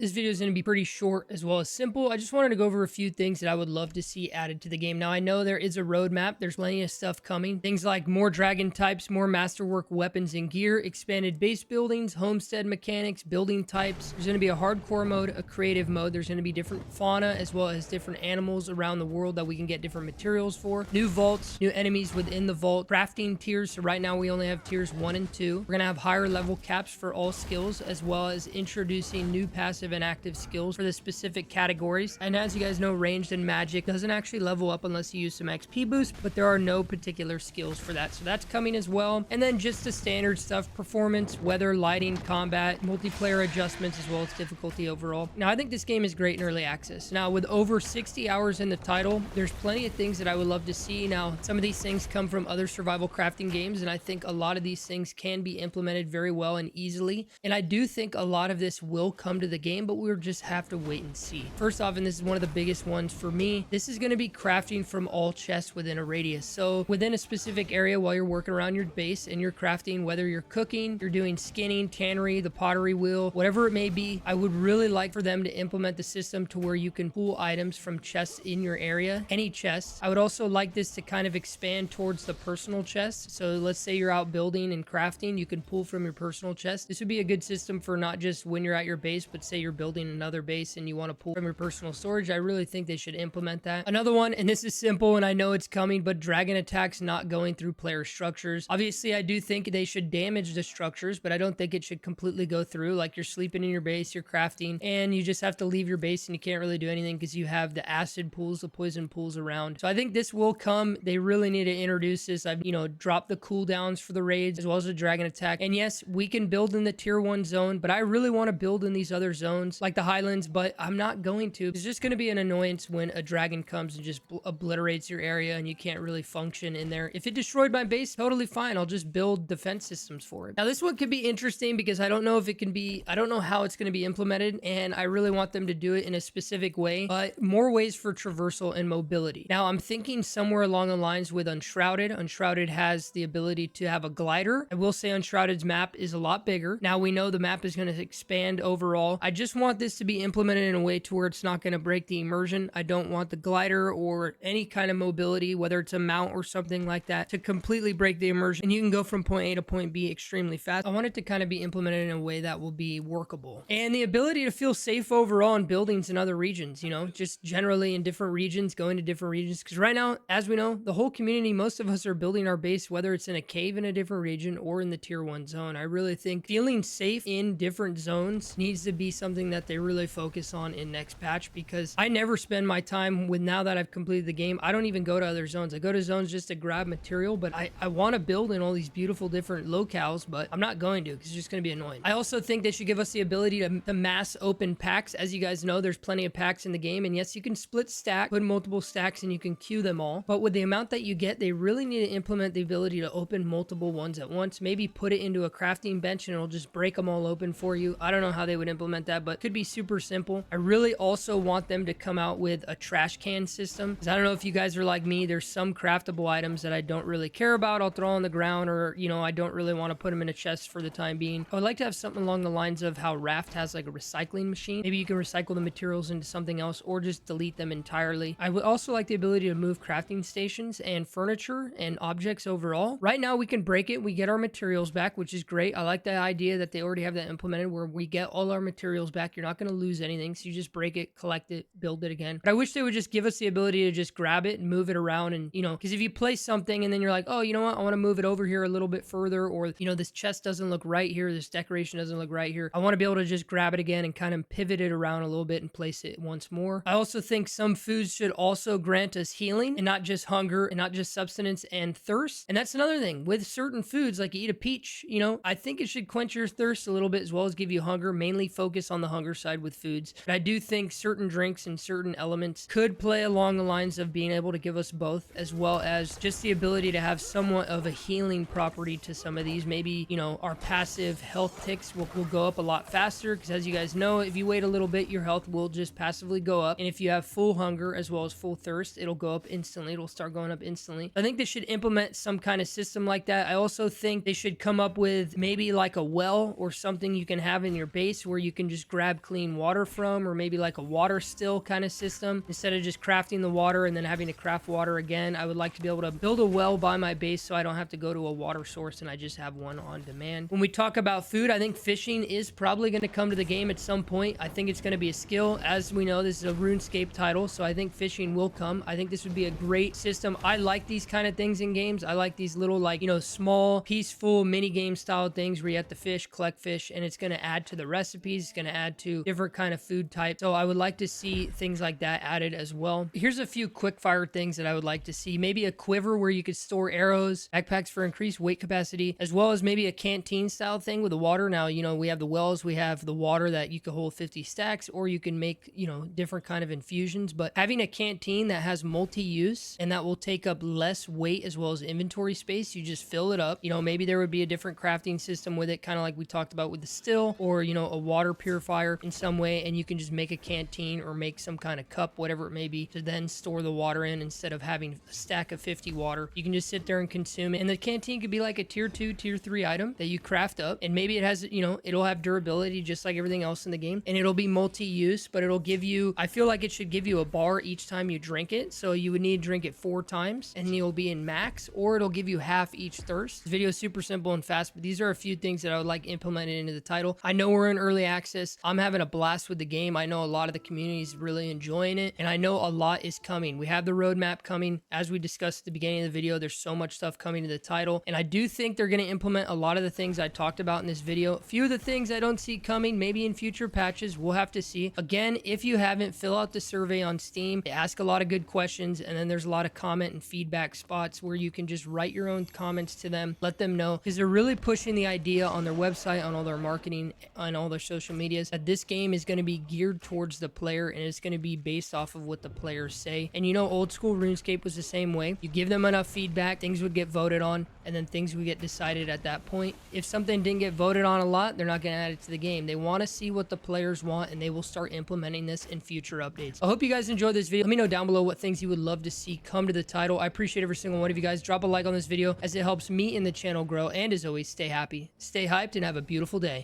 This video is going to be pretty short as well as simple. I just wanted to go over a few things that I would love to see added to the game. Now, I know there is a roadmap. There's plenty of stuff coming. Things like more dragon types, more masterwork weapons and gear, expanded base buildings, homestead mechanics, building types. There's going to be a hardcore mode, a creative mode. There's going to be different fauna as well as different animals around the world that we can get different materials for. New vaults, new enemies within the vault, crafting tiers. So right now we only have tiers 1 and 2. We're going to have higher level caps for all skills, as well as introducing new passive and active skills for the specific categories. And as you guys know, ranged and magic doesn't actually level up unless you use some XP boost, but there are no particular skills for that. So that's coming as well. And then just the standard stuff: performance, weather, lighting, combat, multiplayer adjustments, as well as difficulty overall. Now, I think this game is great in early access. Now, with over 60 hours in the title, there's plenty of things that I would love to see. Now, some of these things come from other survival crafting games, and I think a lot of these things can be implemented very well and easily. And I do think a lot of this will come to the game, but we'll just have to wait and see. First off, and this is one of the biggest ones for me, this is going to be crafting from all chests within a radius. So within a specific area while you're working around your base and you're crafting, whether you're cooking, you're doing skinning, tannery, the pottery wheel, whatever it may be, I would really like for them to implement the system to where you can pull items from chests in your area, any chest. I would also like this to kind of expand towards the personal chest. So let's say you're out building and crafting, you can pull from your personal chest. This would be a good system for not just when you're at your base, but say you're building another base and you want to pull from your personal storage. I really think they should implement that. Another one, and this is simple and I know it's coming, but dragon attacks not going through player structures. Obviously, I do think they should damage the structures, but I don't think it should completely go through. Like, you're sleeping in your base, you're crafting, and you just have to leave your base and you can't really do anything because you have the acid pools, the poison pools around. So I think this will come. They really need to introduce this. I've, dropped the cooldowns for the raids as well as the dragon attack. And yes, we can build in the tier 1 zone, but I really want to build in these other zones like the highlands, but I'm not going to. It's just going to be an annoyance when a dragon comes and just obliterates your area and you can't really function in there. If it destroyed my base, totally fine. I'll just build defense systems for it. Now, this one could be interesting because I don't know if it can be, I don't know how it's going to be implemented, and I really want them to do it in a specific way, but more ways for traversal and mobility. Now, I'm thinking somewhere along the lines with Unshrouded. Unshrouded has the ability to have a glider. I will say Unshrouded's map is a lot bigger. Now, we know the map is going to expand overall. I just want this to be implemented in a way to where it's not going to break the immersion. I don't want the glider or any kind of mobility, whether it's a mount or something like that, to completely break the immersion. And you can go from point A to point B extremely fast. I want it to kind of be implemented in a way that will be workable. And the ability to feel safe overall in buildings in other regions, just generally in different regions, going to different regions. Because right now, as we know, the whole community, most of us are building our base, whether it's in a cave in a different region or in the tier 1 zone. I really think feeling safe in different zones needs to be something that they really focus on in next patch, because I never spend my time with, now that I've completed the game, I don't even go to other zones. I go to zones just to grab material, but I want to build in all these beautiful different locales, but I'm not going to because it's just going to be annoying. I also think they should give us the ability to mass open packs. As you guys know, there's plenty of packs in the game, and yes, you can split stack, put multiple stacks, and you can queue them all, but with the amount that you get, they really need to implement the ability to open multiple ones at once. Maybe put it into a crafting bench and it'll just break them all open for you. I don't know how they would implement that, but it could be super simple. I really also want them to come out with a trash can system, because I don't know if you guys are like me, there's some craftable items that I don't really care about. I'll throw on the ground, or I don't really want to put them in a chest for the time being. I would like to have something along the lines of how Raft has like a recycling machine. Maybe you can recycle the materials into something else or just delete them entirely. I would also like the ability to move crafting stations and furniture and objects overall. Right now we can break it, we get our materials back, which is great. I like the idea that they already have that implemented where we get all our materials back. You're not going to lose anything, so you just break it, collect it, build it again. But I wish they would just give us the ability to just grab it and move it around, and because if you place something and then you're like, oh, you know what, I want to move it over here a little bit further, or this chest doesn't look right here, this decoration doesn't look right here, I want to be able to just grab it again and kind of pivot it around a little bit and place it once more. I also think some foods should also grant us healing and not just hunger and not just substance and thirst. And that's another thing with certain foods, like you eat a peach, I think it should quench your thirst a little bit as well as give you hunger. Mainly focus on the hunger side with foods, but I do think certain drinks and certain elements could play along the lines of being able to give us both, as well as just the ability to have somewhat of a healing property to some of these. Maybe our passive health ticks will go up a lot faster, because as you guys know, if you wait a little bit, your health will just passively go up, and if you have full hunger as well as full thirst, it'll go up instantly. It'll start going up instantly. I think they should implement some kind of system like that. I also think they should come up with maybe like a well or something you can have in your base where you can just grab clean water from, or maybe like a water still kind of system. Instead of just crafting the water and then having to craft water again, I would like to be able to build a well by my base so I don't have to go to a water source and I just have one on demand. When we talk about food, I think fishing is probably going to come to the game at some point. I think it's going to be a skill. As we know, this is a RuneScape title, so I think fishing will come. I think this would be a great system. I like these kind of things in games. I like these little, like, you know, small, peaceful mini game style things where you have to fish, collect fish, and it's going to add to the recipes. It's going to add to different kind of food types. So I would like to see things like that added as well. Here's a few quick fire things that I would like to see. Maybe a quiver where you could store arrows, backpacks for increased weight capacity, as well as maybe a canteen style thing with the water. Now, you know, we have the wells, we have the water that you could hold 50 stacks, or you can make, you know, different kind of infusions. But having a canteen that has multi-use and that will take up less weight as well as inventory space, you just fill it up. You know, maybe there would be a different crafting system with it, kind of like we talked about with the still, or, you know, a water purifier in some way, and you can just make a canteen or make some kind of cup, whatever it may be, to then store the water in. Instead of having a stack of 50 water, you can just sit there and consume it. And the canteen could be like a tier 2, tier 3 item that you craft up, and maybe it has, you know, it'll have durability just like everything else in the game, and it'll be multi-use, but it'll give you, I feel like it should give you a bar each time you drink it. So you would need to drink it 4 times and you'll be in max, or it'll give you half each thirst. This video is super simple and fast, but these are a few things that I would like implemented into the title. I know we're in early access. I'm having a blast with the game. I know a lot of the community is really enjoying it, and I know a lot is coming. We have the roadmap coming. As we discussed at the beginning of the video, there's so much stuff coming to the title, and I do think they're going to implement a lot of the things I talked about in this video. A few of the things I don't see coming, maybe in future patches, we'll have to see. Again, if you haven't, fill out the survey on Steam. They ask a lot of good questions, and then there's a lot of comment and feedback spots where you can just write your own comments to them, let them know, because they're really pushing the idea on their website, on all their marketing, on all their social medias, that this game is going to be geared towards the player, and it's going to be based off of what the players say. And you know, old school RuneScape was the same way. You give them enough feedback, things would get voted on, and then things would get decided at that point. If something didn't get voted on a lot, they're not going to add it to the game. They want to see what the players want, and they will start implementing this in future updates. I hope you guys enjoyed this video. Let me know down below what things you would love to see come to the title. I appreciate every single one of you guys. Drop a like on this video as it helps me and the channel grow. And as always, stay happy, stay hyped, and have a beautiful day.